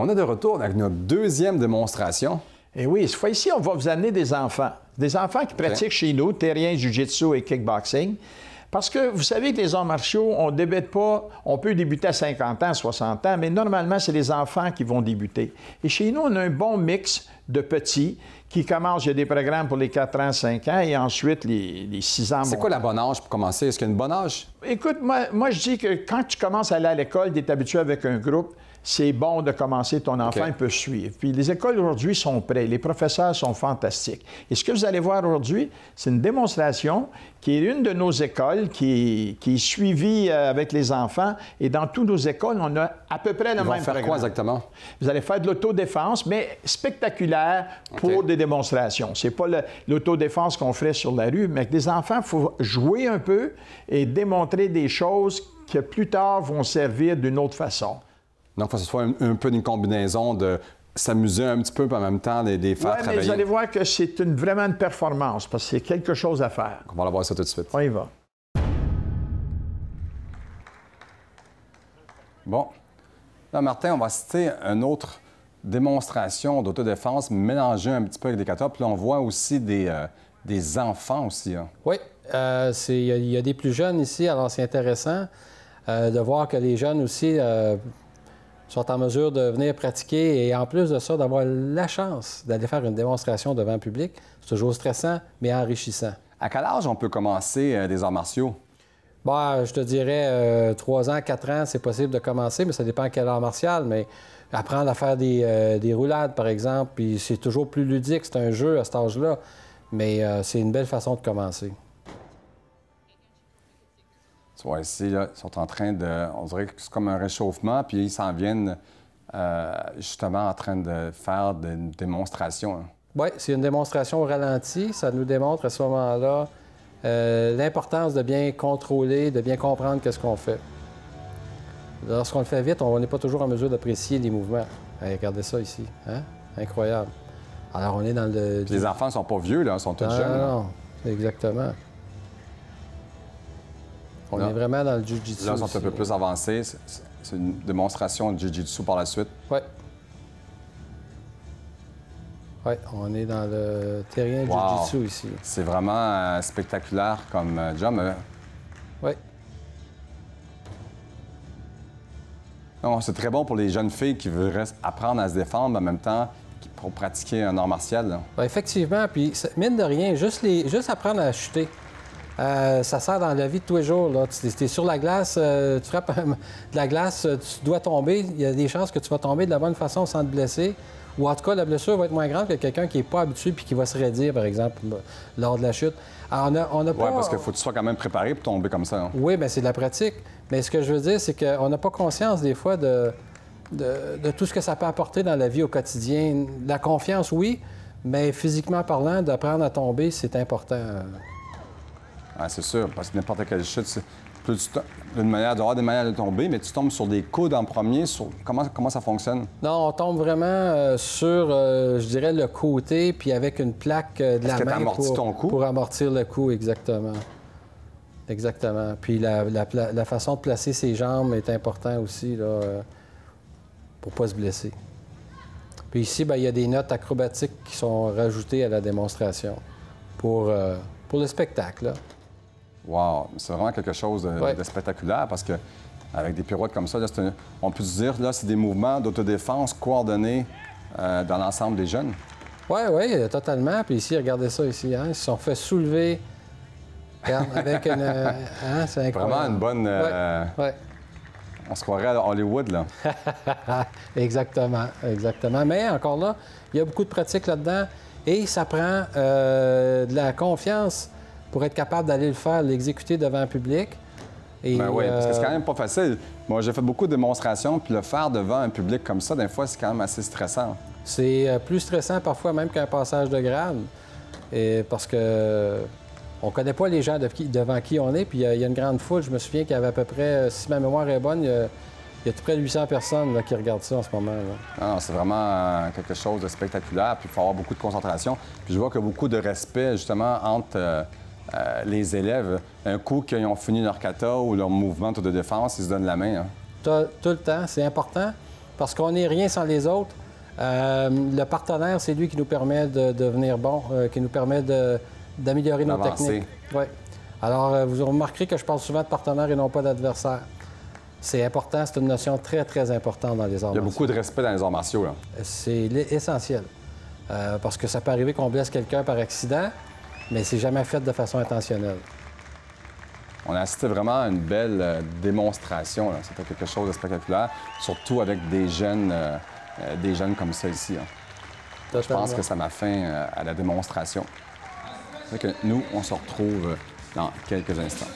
On est de retour avec notre deuxième démonstration. Et oui, cette fois-ci, on va vous amener des enfants. Des enfants qui pratiquent chez nous, terrien, jiu-jitsu et kickboxing. Parce que vous savez que les arts martiaux, on ne débute pas, on peut débuter à 50 ans, 60 ans, mais normalement, c'est les enfants qui vont débuter. Et chez nous, on a un bon mix de petits qui commencent, il y a des programmes pour les 4 ans, 5 ans, et ensuite les 6 ans. C'est quoi la bonne âge pour commencer? Est-ce qu'il y a une bonne âge? Écoute, moi, je dis que quand tu commences à aller à l'école, tu es habitué avec un groupe, c'est bon de commencer, ton enfant il peut suivre. Puis les écoles aujourd'hui sont prêtes, les professeurs sont fantastiques. Et ce que vous allez voir aujourd'hui, c'est une démonstration qui est une de nos écoles, qui est suivie avec les enfants. Et dans toutes nos écoles, on a à peu près le même programme. Faire quoi exactement? Vous allez faire de l'autodéfense, mais spectaculaire pour des démonstrations. C'est pas l'autodéfense qu'on ferait sur la rue, mais avec des enfants, il faut jouer un peu et démontrer des choses qui plus tard vont servir d'une autre façon. Donc, il faut que ce soit un peu une combinaison de s'amuser un petit peu, puis en même temps, des faire travailler. Mais vous allez voir que c'est vraiment une performance, parce que c'est quelque chose à faire. On va aller voir ça tout de suite. On y va. Bon. Là, Martin, on va citer une autre démonstration d'autodéfense mélangée un petit peu avec des katas. Puis là, on voit aussi des enfants aussi. Hein. Oui. Il y a des plus jeunes ici, alors c'est intéressant de voir que les jeunes aussi sont en mesure de venir pratiquer et en plus de ça, d'avoir la chance d'aller faire une démonstration devant le public. C'est toujours stressant, mais enrichissant. À quel âge on peut commencer des arts martiaux? Bon, je te dirais 3 ans, 4 ans, c'est possible de commencer, mais ça dépend quel art martial. Mais apprendre à faire des roulades, par exemple, puis c'est toujours plus ludique, c'est un jeu à cet âge-là. Mais c'est une belle façon de commencer. Tu vois, ici, là, ils sont en train de... On dirait que c'est comme un réchauffement, puis ils s'en viennent justement en train de faire une démonstration. Hein. Oui, c'est une démonstration au ralenti. Ça nous démontre à ce moment-là l'importance de bien contrôler, de bien comprendre qu'est-ce qu'on fait. Lorsqu'on le fait vite, on n'est pas toujours en mesure d'apprécier les mouvements. Hey, regardez ça ici. Hein? Incroyable. Alors, on est dans le... Puis les enfants ne sont pas vieux, là, ils sont tous jeunes. Non, exactement. On est vraiment dans le jiu-jitsu. Là, ils sont un peu plus avancés. C'est une démonstration de jiu-jitsu par la suite. Oui. Oui, on est dans le terrien jiu-jitsu ici. C'est vraiment spectaculaire comme job. Oui. C'est très bon pour les jeunes filles qui veulent apprendre à se défendre, en même temps pour pratiquer un art martial. Ben, effectivement, puis mine de rien, juste apprendre à chuter. Ça sert dans la vie de tous les jours. Tu es sur la glace, tu frappes de la glace, tu dois tomber. Il y a des chances que tu vas tomber de la bonne façon sans te blesser. Ou en tout cas, la blessure va être moins grande que quelqu'un qui n'est pas habitué et qui va se raidir, par exemple, lors de la chute. Alors, on a pas... Oui, parce qu'il faut que tu sois quand même préparé pour tomber comme ça. Hein. Oui, bien, c'est de la pratique. Mais ce que je veux dire, c'est qu'on n'a pas conscience des fois de tout ce que ça peut apporter dans la vie au quotidien. La confiance, oui, mais physiquement parlant, d'apprendre à tomber, c'est important. Ah, c'est sûr, parce que n'importe quelle chute, d'une manière d'avoir des manières de tomber, mais tu tombes sur des coudes en premier. Comment ça fonctionne? Non, on tombe vraiment sur, je dirais, le côté, puis avec une plaque de la main pour amortir le coup, exactement. Exactement. Puis la façon de placer ses jambes est importante aussi, là, pour ne pas se blesser. Puis ici, bien, il y a des notes acrobatiques qui sont rajoutées à la démonstration pour le spectacle. Là. Wow! C'est vraiment quelque chose de spectaculaire parce que avec des pirouettes comme ça, là, on peut se dire là, c'est des mouvements d'autodéfense coordonnés dans l'ensemble des jeunes. Oui, totalement. Puis ici, regardez ça ici. Hein? Ils se sont fait soulever. Regarde, avec une... hein? C'est incroyable. Vraiment une bonne... On se croirait à Hollywood, là. Exactement, exactement. Mais encore là, il y a beaucoup de pratique là-dedans et ça prend de la confiance pour être capable d'aller le faire, l'exécuter devant un public. Oui, parce que c'est quand même pas facile. Moi, j'ai fait beaucoup de démonstrations, puis le faire devant un public comme ça, des fois, c'est quand même assez stressant. C'est plus stressant parfois même qu'un passage de grade, parce que on connaît pas les gens devant qui on est, puis il y a une grande foule. Je me souviens qu'il y avait à peu près, si ma mémoire est bonne, il y a tout près de 800 personnes là, qui regardent ça en ce moment. C'est vraiment quelque chose de spectaculaire, puis il faut avoir beaucoup de concentration. Puis je vois qu'il y a beaucoup de respect, justement, entre les élèves. Un coup qu'ils ont fini leur kata ou leur mouvement de défense, ils se donnent la main. Hein. Tout le temps, c'est important. parce qu'on n'est rien sans les autres. Le partenaire, c'est lui qui nous permet de devenir bon, qui nous permet d'améliorer nos techniques. Oui. Alors, vous remarquerez que je parle souvent de partenaire et non pas d'adversaire. C'est important, c'est une notion très, très importante dans les arts martiaux. Il y a beaucoup de respect dans les arts martiaux, là. C'est essentiel. Parce que ça peut arriver qu'on blesse quelqu'un par accident, mais c'est jamais fait de façon intentionnelle. On a assisté vraiment à une belle démonstration. C'était quelque chose de spectaculaire, surtout avec des jeunes comme ça ici. Hein. Je pense que ça m'a fait à la démonstration. C'est que nous, on se retrouve dans quelques instants.